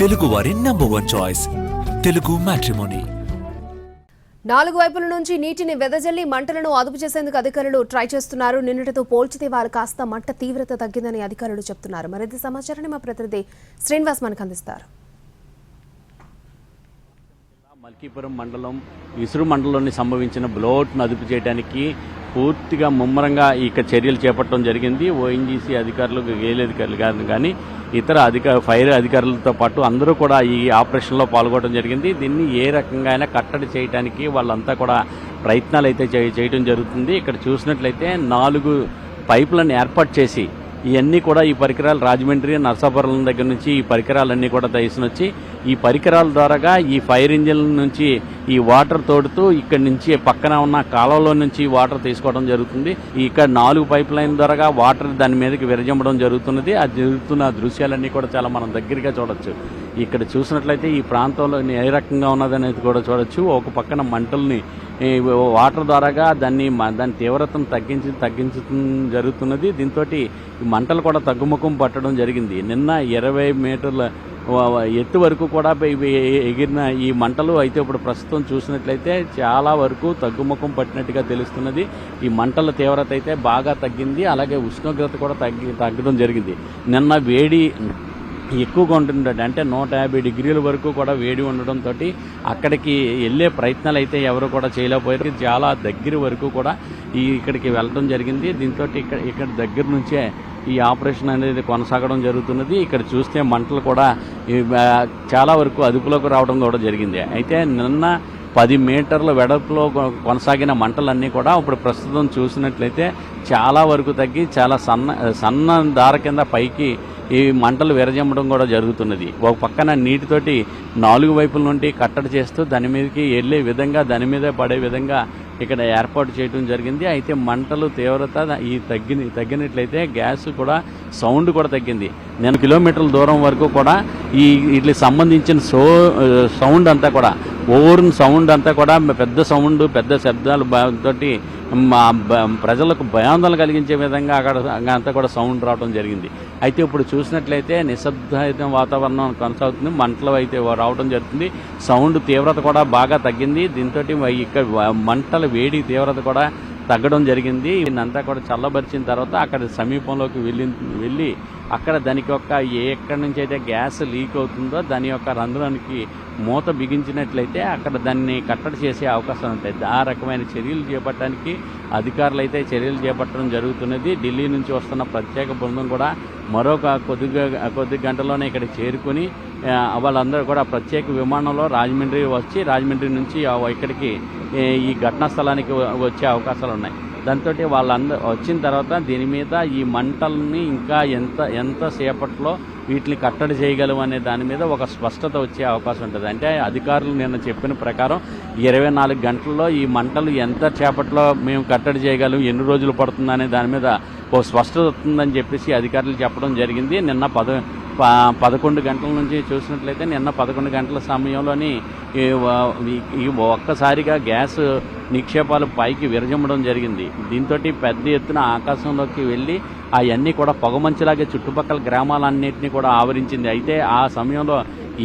తెలుగు వారి number 1 choice Telugu matrimony. 4 వైపుల నుంచి నీటిని వెదజల్లి మంటలను అదుపు చేసేందుకు అధికారులు ట్రై చేస్తున్నారు. నిన్నటితో పోల్చితే వారు కాస్త మంట తీవ్రత తగ్గిందని అధికారులు చెప్తున్నారు. మరింత సమాచారాన్ని మా ప్రతినిధి శ్రీనివాస్ మనకు అందిస్తారు. మల్కీపురం మండలం ఇసురు మండలంలోని సంభవించిన బ్లోట్ను అదుపు చేయడానికి పూర్తిగా ముమ్మరంగా ఇక చర్యలు చేపట్టడం జరిగింది. ఓఎన్జీసీ అధికారులు, గేల్ అధికారులు కానీ ఇతర ఫైర్ అధికారులతో పాటు అందరూ కూడా ఈ ఆపరేషన్లో పాల్గొనడం జరిగింది. దీన్ని ఏ రకంగా అయినా కట్టడి చేయడానికి వాళ్ళంతా కూడా ప్రయత్నాలు అయితే చేయడం జరుగుతుంది. ఇక్కడ చూసినట్లయితే 4 పైపులను ఏర్పాటు చేసి ఇవన్నీ కూడా ఈ పరికరాలు రాజమండ్రి, నర్సాపురం దగ్గర నుంచి ఈ పరికరాలన్నీ కూడా తీసుకొచ్చి ఈ పరికరాల ద్వారాగా ఈ ఫైర్ ఇంజిన్ నుంచి ఈ వాటర్ తోడుతూ ఇక్కడి నుంచి పక్కన ఉన్న కాలువలో నుంచి వాటర్ తీసుకోవడం జరుగుతుంది. ఇక్కడ 4 పైప్ లైన్ ద్వారాగా వాటర్ దాని మీదకి విరజమ్మడం జరుగుతున్నది. ఆ జరుగుతున్న దృశ్యాలన్నీ కూడా చాలా మనం దగ్గరగా చూడొచ్చు. ఇక్కడ చూసినట్లయితే ఈ ప్రాంతంలో ఏ రకంగా ఉన్నదనేది కూడా చూడొచ్చు. ఒక పక్కన మంటల్ని వాటర్ ద్వారాగా దాని తీవ్రతను తగ్గించడం జరుగుతున్నది. దీంతో ఈ మంటలు కూడా తగ్గుముఖం పట్టడం జరిగింది. నిన్న 20 మీటర్ల ఎత్తు వరకు కూడా ఎగిరిన ఈ మంటలు అయితే ఇప్పుడు ప్రస్తుతం చూసినట్లయితే చాలా వరకు తగ్గుముఖం పట్టినట్టుగా తెలుస్తున్నది. ఈ మంటల తీవ్రత అయితే బాగా తగ్గింది. అలాగే ఉష్ణోగ్రత కూడా తగ్గడం జరిగింది. నిన్న వేడి ఎక్కువగా ఉంటుందంటే అంటే 150 డిగ్రీల వరకు కూడా వేడి ఉండడంతో అక్కడికి వెళ్ళే ప్రయత్నాలు అయితే ఎవరు కూడా చేయలేకపోయారు. చాలా దగ్గర వరకు కూడా ఇక్కడికి వెళ్ళడం జరిగింది. దీంతో ఇక్కడ దగ్గర నుంచే ఈ ఆపరేషన్ అనేది కొనసాగడం జరుగుతున్నది. ఇక్కడ చూస్తే మంటలు కూడా చాలా వరకు అదుపులోకి రావడం కూడా జరిగింది. అయితే నిన్న 10 మీటర్ల వెడల్పులో కొనసాగిన మంటలన్నీ కూడా ఇప్పుడు ప్రస్తుతం చూసినట్లయితే చాలా వరకు తగ్గి చాలా సన్న దార కింద పైకి ఈ మంటలు విరజమ్మడం కూడా జరుగుతున్నది. ఒక పక్కన నీటితోటి 4 వైపుల నుండి కట్టడి చేస్తూ దాని మీదకి వెళ్ళే విధంగా, దాని మీద పడే విధంగా ఇక్కడ ఏర్పాటు చేయడం జరిగింది. అయితే మంటలు తీవ్రత ఈ తగ్గినట్లయితే గ్యాస్ కూడా సౌండ్ కూడా తగ్గింది. నేను కిలోమీటర్ల దూరం వరకు కూడా వీటికి సంబంధించిన సౌండ్ అంతా కూడా ఓవర్న్ సౌండ్ అంతా కూడా పెద్ద సౌండ్, పెద్ద శబ్దాలు తోటి ప్రజలకు భయాందోళన కలిగించే విధంగా అక్కడ అంతా కూడా సౌండ్ రావడం జరిగింది. అయితే ఇప్పుడు చూసినట్లయితే నిశ్శబ్ద వాతావరణం కొనసాగుతుంది. మంటలు అయితే రావడం జరుగుతుంది. సౌండ్ తీవ్రత కూడా బాగా తగ్గింది. దీంతో ఇక్కడ మంటల వేడి తీవ్రత కూడా తగ్గడం జరిగింది. దీన్నంతా కూడా చల్లబరిచిన తర్వాత అక్కడ సమీపంలోకి వెళ్ళి అక్కడ దానికి ఎక్కడి నుంచి అయితే గ్యాస్ లీక్ అవుతుందో దాని యొక్క రంధ్రానికి మూత బిగించినట్లయితే అక్కడ దాన్ని కట్టడి చేసే అవకాశం ఉంటాయి. ఆ రకమైన చర్యలు చేపట్టడానికి అధికారులు అయితే చర్యలు చేపట్టడం జరుగుతున్నది. ఢిల్లీ నుంచి వస్తున్న ప్రత్యేక బృందం కూడా మరొక కొద్ది గంటల్లోనే ఇక్కడ చేరుకుని వాళ్ళందరూ కూడా ప్రత్యేక విమానంలో రాజమండ్రి వచ్చి రాజమండ్రి నుంచి ఇక్కడికి ఈ ఘటనా స్థలానికి వచ్చే అవకాశాలు ఉన్నాయి. దాంతో వాళ్ళందరూ వచ్చిన తర్వాత దీని మీద ఈ మంటల్ని ఇంకా ఎంతసేపట్లో వీటిని కట్టడి చేయగలం అనే దాని మీద ఒక స్పష్టత వచ్చే అవకాశం ఉంటుంది. అంటే అధికారులు నిన్న చెప్పిన ప్రకారం 24 గంటల్లో ఈ మంటలు ఎంత చేపట్లో మేము కట్టడి చేయగలం, ఎన్ని రోజులు పడుతుంది అనే దాని మీద ఒక స్పష్టత వస్తుందని చెప్పేసి అధికారులు చెప్పడం జరిగింది. నిన్న 11 గంటల నుంచి చూసినట్లయితే నిన్న 11 గంటల సమయంలోని ఒక్కసారిగా గ్యాస్ నిక్షేపాలు పైకి విరజమ్మడం జరిగింది. దీంతో పెద్ద ఎత్తున ఆకాశంలోకి వెళ్ళి అవన్నీ కూడా పొగమంచులాగే చుట్టుపక్కల గ్రామాలన్నింటినీ కూడా ఆవరించింది. అయితే ఆ సమయంలో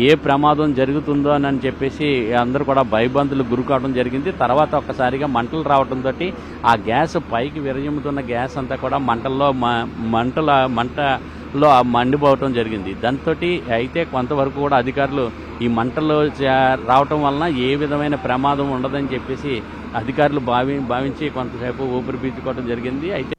ఏ ప్రమాదం జరుగుతుందో అని చెప్పేసి అందరూ కూడా భయభ్రాంతులకు గురి కావడం జరిగింది. తర్వాత ఒక్కసారిగా మంటలు రావడంతో ఆ గ్యాస్ పైకి విరజమ్ముతున్న గ్యాస్ అంతా కూడా మంటల్లో మండిపోవటం జరిగింది. దాంతో అయితే కొంతవరకు కూడా అధికారులు ఈ మంటలు రావటం వలన ఏ విధమైన ప్రమాదం ఉండదని చెప్పేసి అధికారులు భావించి కొంతసేపు ఊపిరి పీల్చుకోవడం జరిగింది. అయితే